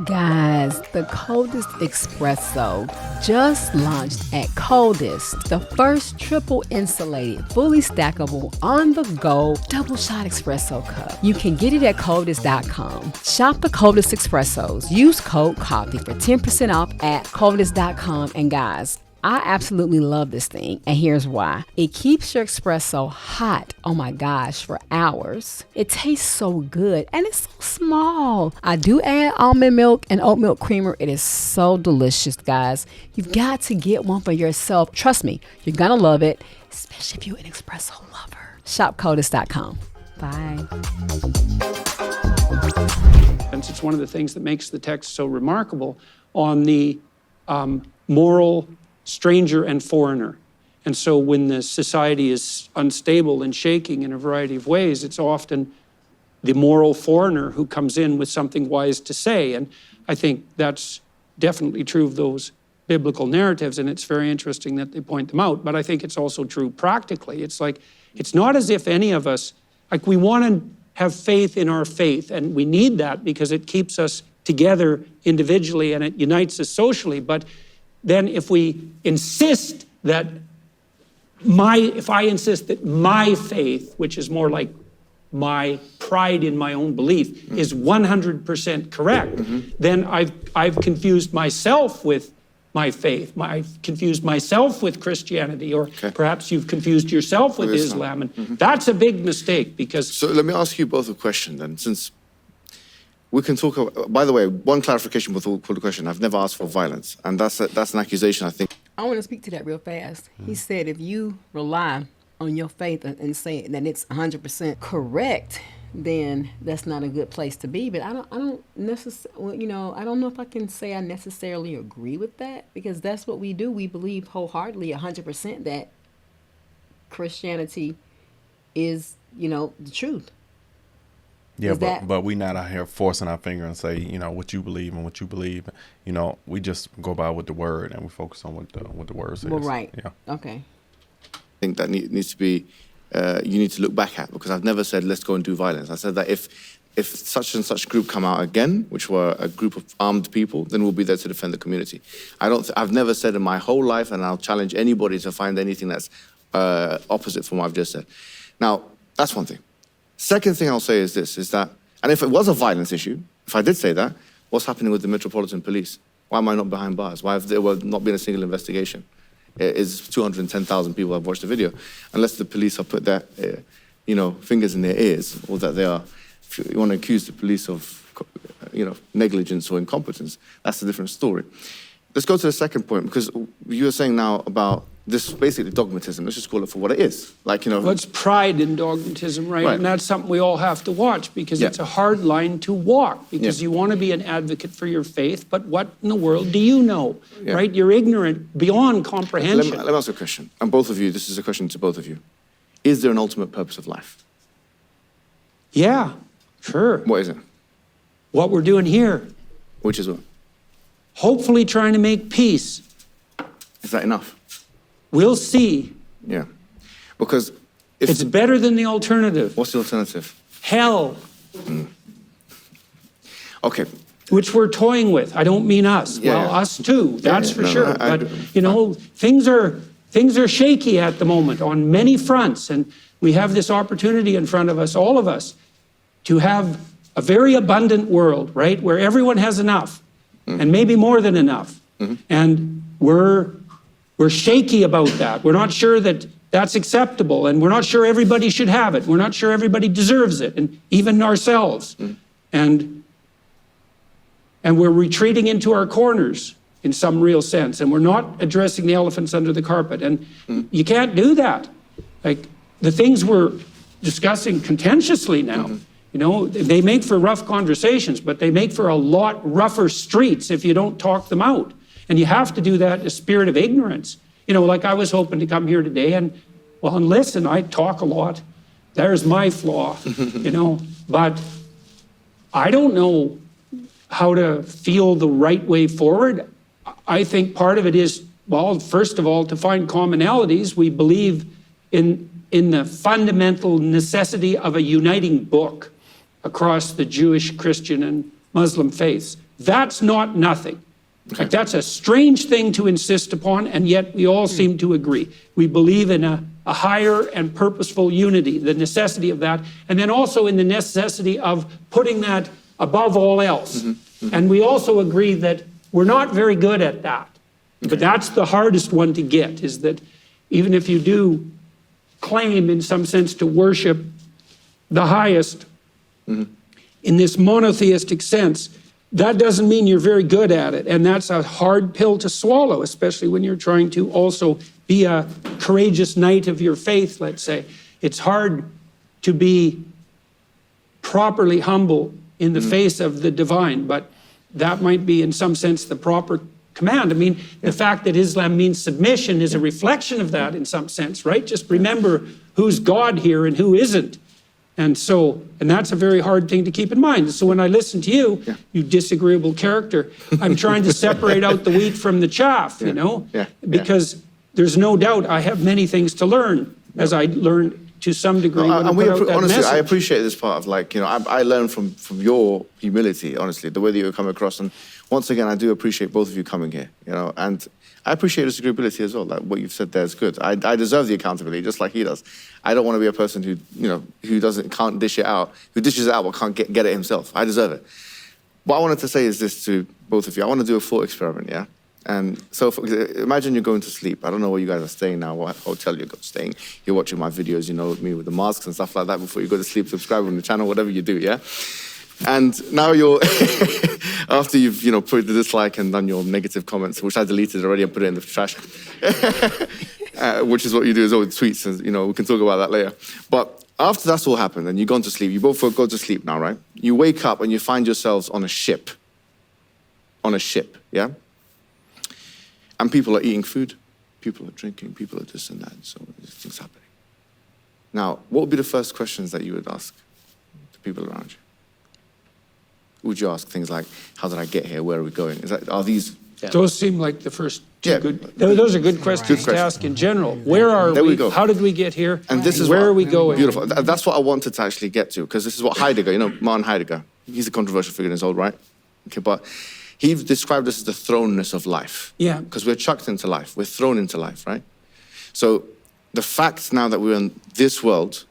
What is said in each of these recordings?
Guys, the Coldest Espresso just launched at Coldest, the first triple insulated, fully stackable, on-the-go, double-shot espresso cup. You can get it at Coldest.com. Shop the Coldest Espressos. Use code COFFEE for 10% off at Coldest.com. And guys, I absolutely love this thing, and here's why. It keeps your espresso hot, oh my gosh, for hours. It tastes so good, and it's so small. I do add almond milk and oat milk creamer. It is so delicious, guys. You've got to get one for yourself. Trust me, you're gonna love it, especially if you're an espresso lover. Shop Coldest.com. Bye. And it's one of the things that makes the text so remarkable on the moral stranger and foreigner. And so when the society is unstable and shaking in a variety of ways, it's often the moral foreigner who comes in with something wise to say. And I think that's definitely true of those biblical narratives, and it's very interesting that they point them out. But I think it's also true practically. It's like, it's not as if any of us, like, we want to have faith in our faith, and we need that because it keeps us together individually and it unites us socially. But then if we insist that if I insist that my faith, which is more like my pride in my own belief, is 100% correct, then I've confused myself with my faith. I've confused myself with Christianity, or perhaps you've confused yourself with Islam. And that's a big mistake because... So let me ask you both a question then, since we can talk about, by the way, one clarification before the question. I've never asked for violence, and that's an accusation, I think. I want to speak to that real fast. He said if you rely on your faith and say that it's 100% correct, then that's not a good place to be. But I don't necessarily, I don't know if I can say I necessarily agree with that, because that's what we do. We believe wholeheartedly 100% that Christianity is, the truth. Yeah, but we're not out here forcing our finger and say, what you believe and what you believe. We just go by with the word, and we focus on what the word says. Well, right. Yeah. Okay. I think that needs to be, you need to look back at, because I've never said, let's go and do violence. I said that if such and such group come out again, which were a group of armed people, then we'll be there to defend the community. I've never said in my whole life, and I'll challenge anybody to find anything that's opposite from what I've just said. Now, that's one thing. Second thing I'll say is this, is that, and if it was a violence issue, if I did say that, what's happening with the Metropolitan Police? Why am I not behind bars? Why have there not been a single investigation? It is 210,000 people have watched the video. Unless the police have put their, fingers in their ears, or that they are, if you want to accuse the police of, negligence or incompetence, that's a different story. Let's go to the second point, because you were saying now about this basically dogmatism. Let's just call it for what it is. Well, it's pride in dogmatism, right? And that's something we all have to watch, because it's a hard line to walk, because you want to be an advocate for your faith, but what in the world do you know, right? You're ignorant beyond comprehension. Let me ask you a question, and both of you, this is a question to both of you. Is there an ultimate purpose of life? Yeah, sure. What is it? What we're doing here. Which is what? Hopefully trying to make peace. Is that enough? We'll see. Yeah. Because if it's better than the alternative. What's the alternative? Hell. Okay. Which we're toying with. I don't mean us. Well, us too. That's for sure. But things are shaky at the moment on many fronts, and we have this opportunity in front of us, all of us, to have a very abundant world, right, where everyone has enough, and maybe more than enough. And we're shaky about that. We're not sure that that's acceptable, and we're not sure everybody should have it. We're not sure everybody deserves it, and even ourselves. And we're retreating into our corners in some real sense, and we're not addressing the elephants under the carpet. And you can't do that. Like, the things we're discussing contentiously now, they make for rough conversations, but they make for a lot rougher streets if you don't talk them out. And you have to do that in a spirit of ignorance. Like I was hoping to come here today and listen, I talk a lot. There's my flaw, but I don't know how to feel the right way forward. I think part of it is, first of all, to find commonalities. We believe in the fundamental necessity of a uniting book across the Jewish, Christian, and Muslim faiths. That's not nothing. Like, that's a strange thing to insist upon, and yet we all seem to agree. We believe in a higher and purposeful unity, the necessity of that, and then also in the necessity of putting that above all else. And we also agree that we're not very good at that. But that's the hardest one to get, is that even if you do claim in some sense to worship the highest in this monotheistic sense, that doesn't mean you're very good at it. And that's a hard pill to swallow, especially when you're trying to also be a courageous knight of your faith, let's say. It's hard to be properly humble in the face of the divine, but that might be in some sense the proper command. I mean, the fact that Islam means submission is a reflection of that in some sense, right? Just remember who's God here and who isn't. And that's a very hard thing to keep in mind. So when I listen to you, you disagreeable character, I'm trying to separate out the wheat from the chaff, you know? Because there's no doubt I have many things to learn, as I learned to some degree. Honestly, I appreciate this part of, like, you know, I learned from your humility, honestly, the way that you come across. And once again, I do appreciate both of you coming here, you know, and I appreciate disagreeability as well. Like, what you've said there is good. I deserve the accountability, just like he does. I don't want to be a person who, you know, can't dish it out, who dishes it out but can't get it himself. I deserve it. What I wanted to say is this to both of you. I want to do a thought experiment, yeah? And so imagine you're going to sleep. I don't know where you guys are staying now, what hotel you're staying. You're watching my videos, you know, me with the masks and stuff like that before you go to sleep. Subscribe on the channel, whatever you do, yeah? And now you're, after you've, you know, put the dislike and done your negative comments, which I deleted already and put it in the trash, which is what you do as well with tweets, and, you know, we can talk about that later. But after that's all happened and you've gone to sleep, you both go to sleep now, right? You wake up and you find yourselves on a ship. On a ship, yeah? And people are eating food, people are drinking, people are this and that, and so things happening. Now, what would be the first questions that you would ask the people around you? Would you ask things like, how did I get here? Where are we going? Are these... Yeah. Those seem like the first two good... Those are good questions to ask in general. Where are we? Go. How did we get here? And this is where are we going? Beautiful. That's what I wanted to actually get to, because this is what Heidegger, you know, Martin Heidegger, he's a controversial figure in his own right. Okay, but he described this as the thrownness of life. Yeah. Because we're chucked into life. We're thrown into life, right? So the fact now that we're in this world,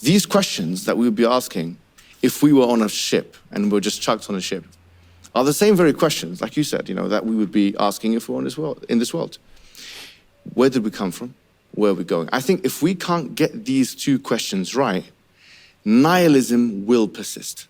these questions that we would be asking if we were on a ship and we're just chucked on a ship are the same very questions, like you said, you know, that we would be asking if we were in this world. Where did we come from? Where are we going? I think if we can't get these two questions right, nihilism will persist.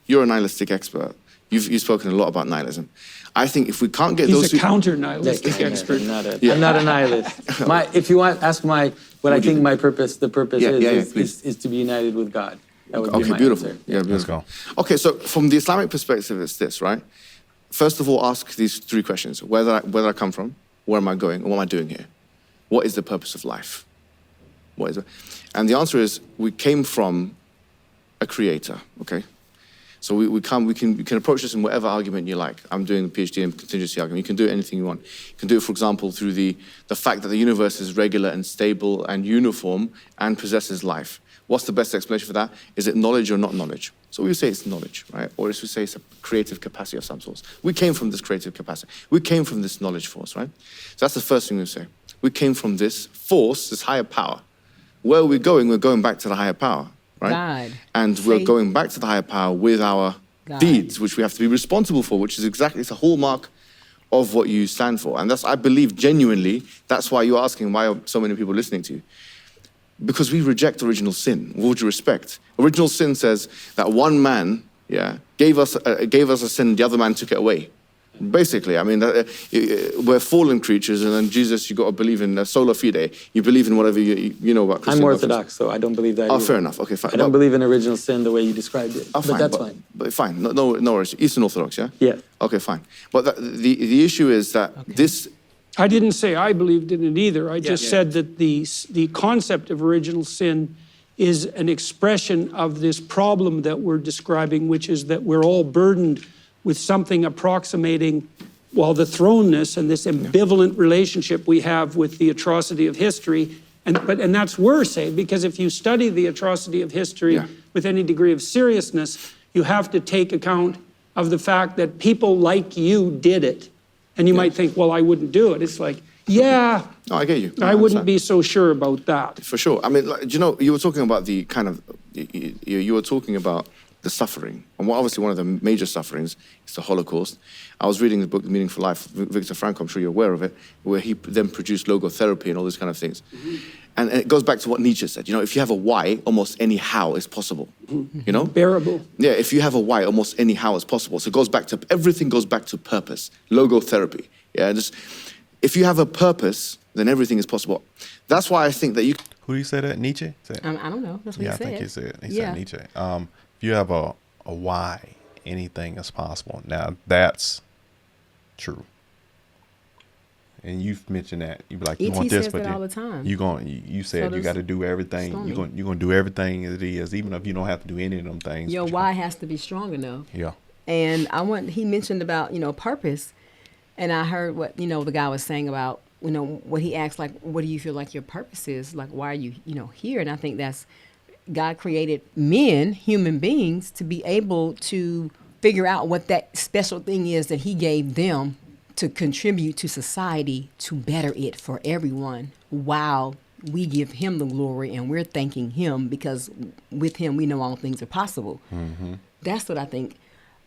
You're a nihilistic expert. You've spoken a lot about nihilism. I think if we can't get those two... He's a counter-nihilistic expert. I'm not a nihilist. If you want, ask what I think my purpose, the purpose is to be united with God. Okay, beautiful. Answer. Yeah, let's go. Okay, so from the Islamic perspective, it's this, right? First of all, ask these three questions. Where did I come from? Where am I going? And what am I doing here? What is the purpose of life? What is it? And the answer is, we came from a creator, okay? So we can approach this in whatever argument you like. I'm doing a PhD in contingency argument. You can do it anything you want. You can do it, for example, through the fact that the universe is regular and stable and uniform and possesses life. What's the best explanation for that? Is it knowledge or not knowledge? So we say it's knowledge, right? Or as we say, it's a creative capacity of some sort. We came from this creative capacity. We came from this knowledge force, right? So that's the first thing we say. We came from this force, this higher power. Where are we going? We're going back to the higher power, right? God. And we're going back to the higher power with our deeds, which we have to be responsible for, which is exactly, it's a hallmark of what you stand for. And that's, I believe, genuinely, that's why you're asking why are so many people listening to you. Because we reject original sin, with all due respect. Original sin says that one man, gave us a sin, the other man took it away. Basically, I mean, we're fallen creatures, and then Jesus, you got to believe in sola fide. You believe in whatever you know about Christian. I'm Orthodox, so I don't believe that. Oh, fair enough. Okay, fine. I don't believe in original sin the way you described it. Oh, fine, but that's fine. But fine, no worries. Eastern Orthodox, yeah? Yeah. Okay, fine. But the issue is that this... I didn't say I believed in it either. I just said that the concept of original sin is an expression of this problem that we're describing, which is that we're all burdened with something approximating, well, the thrownness and this ambivalent relationship we have with the atrocity of history. And that's worse, because if you study the atrocity of history with any degree of seriousness, you have to take account of the fact that people like you did it. And you might think, well, I wouldn't do it. It's like, yeah. No, I get you. I wouldn't be so sure about that. For sure. I mean, like, you know, you were talking about the kind of, you were talking about the suffering. And obviously one of the major sufferings is the Holocaust. I was reading the book, The Meaningful Life, Viktor Frankl, I'm sure you're aware of it, where he then produced logotherapy and all these kind of things. Mm-hmm. And it goes back to what Nietzsche said. You know, if you have a why, almost any how is possible. Mm-hmm. You know? Bearable. Yeah, if you have a why, almost any how is possible. So it goes back to, everything goes back to purpose. Logotherapy. Yeah, just, if you have a purpose, then everything is possible. That's why I think that you... Who do you say that? Nietzsche? I don't know. That's what he said. I think he said Nietzsche. If you have a why, anything is possible. Now, that's true. And you've mentioned that. You be like, you want this, but all the time. You said you got to do everything. You're going to do everything as it is, even if you don't have to do any of them things. Your why has to be strong enough. Yeah. And he mentioned about, purpose. And I heard what, the guy was saying about, what he asked, like, what do you feel like your purpose is? Like, why are you, here? And I think that's, God created men, human beings, to be able to figure out what that special thing is that he gave them to contribute to society to better it for everyone, while we give him the glory and we're thanking him because with him we know all things are possible. Mm-hmm. That's what I think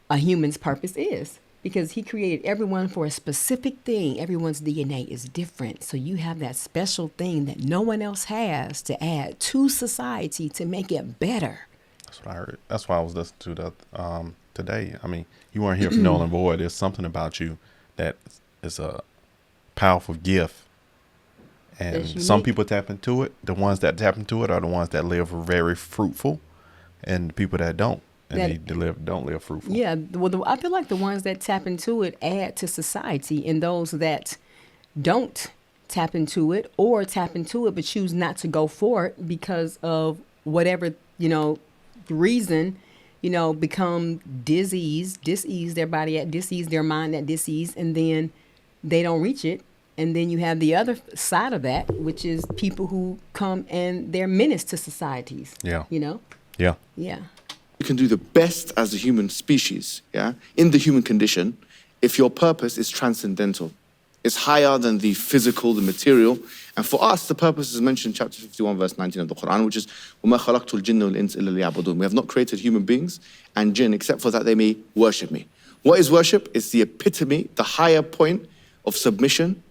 a human's purpose is, because he created everyone for a specific thing. Everyone's DNA is different. So you have that special thing that no one else has to add to society to make it better. That's what I heard. That's why I was listening to that today. I mean, you weren't here for null and void. There's something about you that is a powerful gift. And some people tap into it. The ones that tap into it are the ones that live very fruitful, and the people that don't. And don't live fruitful. Yeah, well, I feel like the ones that tap into it add to society, and those that don't tap into it or tap into it but choose not to go for it because of whatever, reason, become disease their body at disease, their mind at disease, and then they don't reach it. And then you have the other side of that, which is people who come and they're menace to societies. Yeah. Yeah. You can do the best as a human species, in the human condition, if your purpose is transcendental. It's higher than the physical, the material. And for us, the purpose is mentioned in chapter 51, verse 19 of the Quran, which is, وَمَا خَلَقْتُ الْجِنَّ وَالْإِنسَ إِلَّا لِيَعْبُدُونَ. We have not created human beings and jinn except for that they may worship me. What is worship? It's the epitome, the higher point of submission.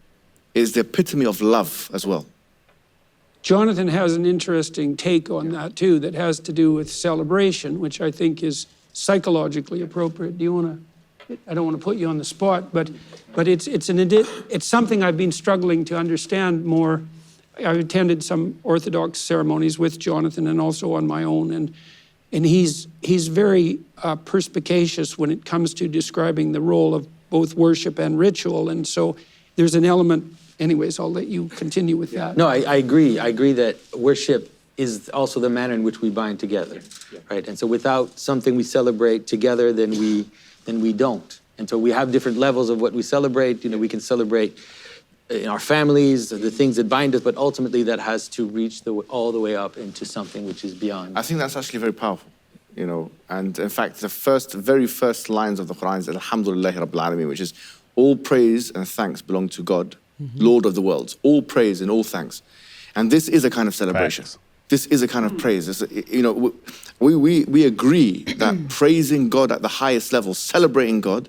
Is the epitome of love as well. Jonathan has an interesting take on that too, that has to do with celebration, which I think is psychologically appropriate. Do you want to? I don't want to put you on the spot, but it's something I've been struggling to understand more. I've attended some Orthodox ceremonies with Jonathan and also on my own, and he's very perspicacious when it comes to describing the role of both worship and ritual, and so there's an element. Anyways, I'll let you continue with that. No, I agree. I agree that worship is also the manner in which we bind together, right? And so without something we celebrate together, then we don't. And so we have different levels of what we celebrate. We can celebrate in our families, the things that bind us, but ultimately that has to reach all the way up into something which is beyond. I think that's actually very powerful, And in fact, the very first lines of the Quran is Alhamdulillahi Rabbil Alameen, which is all praise and thanks belong to God, Lord of the worlds. All praise and all thanks. And this is a kind of celebration. Facts. This is a kind of praise. We agree that praising God at the highest level, celebrating God.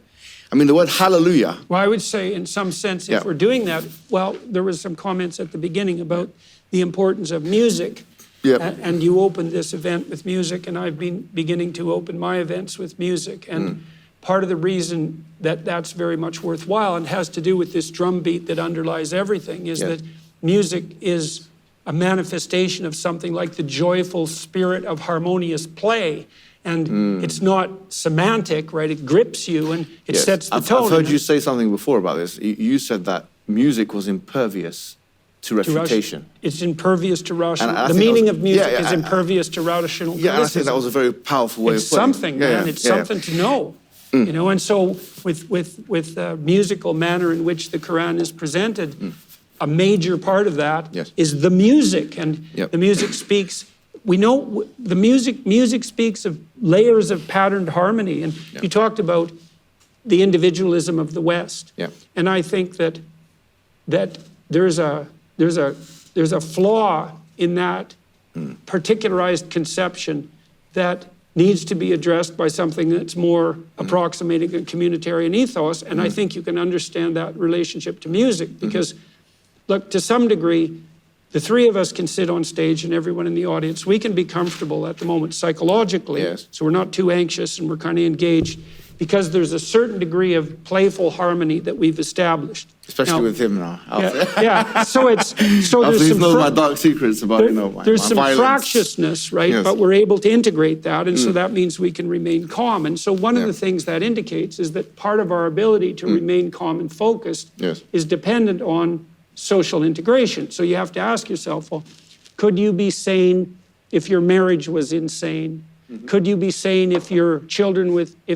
I mean, the word hallelujah. Well, I would say in some sense, if we're doing that, well, there was some comments at the beginning about the importance of music. And you opened this event with music, and I've been beginning to open my events with music. And part of the reason that that's very much worthwhile and has to do with this drum beat that underlies everything is that music is a manifestation of something like the joyful spirit of harmonious play. And it's not semantic, right? It grips you and it sets the tone. I've heard you say something before about this. You said that music was impervious to refutation. It's impervious to rational. The meaning of music is impervious to rational criticism. Yeah, and I think that was a very powerful way of putting it. It's something, man. It's something to know. And so with the musical manner in which the Quran is presented, a major part of that is the music. And the music speaks we know the music speaks of layers of patterned harmony, and you talked about the individualism of the West. Yeah. And I think that there's a flaw in that particularized conception that needs to be addressed by something that's more approximating a communitarian ethos. And I think you can understand that relationship to music because, look, to some degree, the three of us can sit on stage and everyone in the audience, we can be comfortable at the moment psychologically. Yes. So we're not too anxious and we're kind of engaged because there's a certain degree of playful harmony that we've established. Especially with him now. Yeah. So there's some my some dark secrets about there's my some violence. fractiousness, right? Yes. But we're able to integrate that, and so that means we can remain calm. And so one of the things that indicates is that part of our ability to remain calm and focused is dependent on social integration. So you have to ask yourself, well, could you be sane if your marriage was insane? Could you be sane if your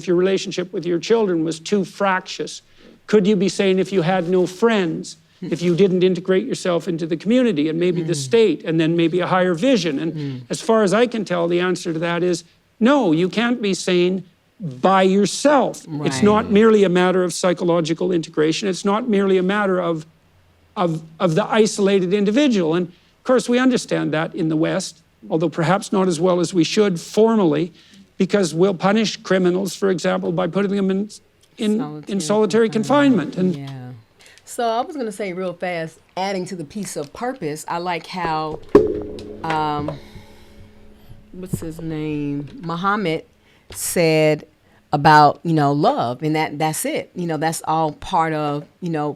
relationship with your children was too fractious? Could you be sane if you had no friends, if you didn't integrate yourself into the community and maybe the state and then maybe a higher vision? And as far as I can tell, the answer to that is no, you can't be sane by yourself. Right. It's not merely a matter of psychological integration. It's not merely a matter of the isolated individual. And of course, we understand that in the West, although perhaps not as well as we should formally, because we'll punish criminals, for example, by putting them in solitary confinement. And yeah. So I was going to say real fast, adding to the piece of purpose, I like how, what's his name? Muhammad said about, love, and that's it. That's all part of,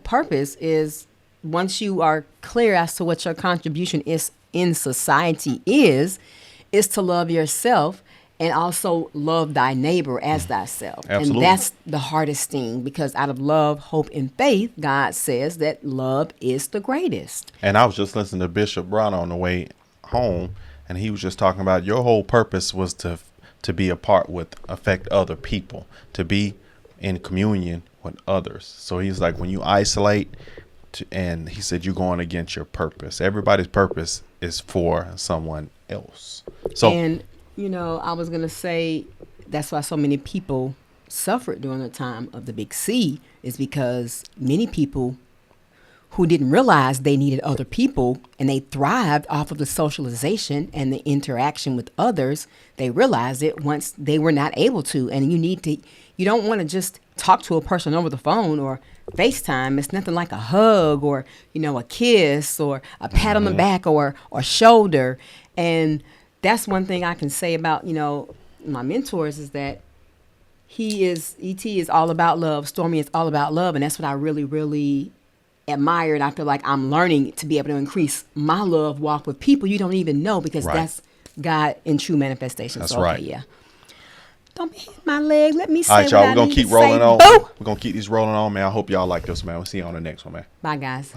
purpose is once you are clear as to what your contribution is in society is to love yourself and also love thy neighbor as thyself. Absolutely. And that's the hardest thing because out of love, hope, and faith, God says that love is the greatest. And I was just listening to Bishop Brown on the way home, and he was just talking about your whole purpose was to be a part with affect other people, to be in communion with others. So he's like, when you isolate, and he said you're going against your purpose. Everybody's purpose is for someone else. So, and I was gonna say that's why so many people suffered during the time of the Big C is because many people who didn't realize they needed other people and they thrived off of the socialization and the interaction with others. They realized it once they were not able to, and you don't want to just talk to a person over the phone or FaceTime. It's nothing like a hug or, a kiss or a pat on the back or shoulder. And that's one thing I can say about, my mentors is that E.T. is all about love. Stormy is all about love. And that's what I really, really admire. And I feel like I'm learning to be able to increase my love walk with people you don't even know because that's God in true manifestation. That's so, okay, right. Yeah. Don't be hitting my leg. Let me say all right, y'all, what we're I going need to keep to rolling say. on. Boo! We're going to keep these rolling on, man. I hope y'all like this, man. We'll see you on the next one, man. Bye, guys.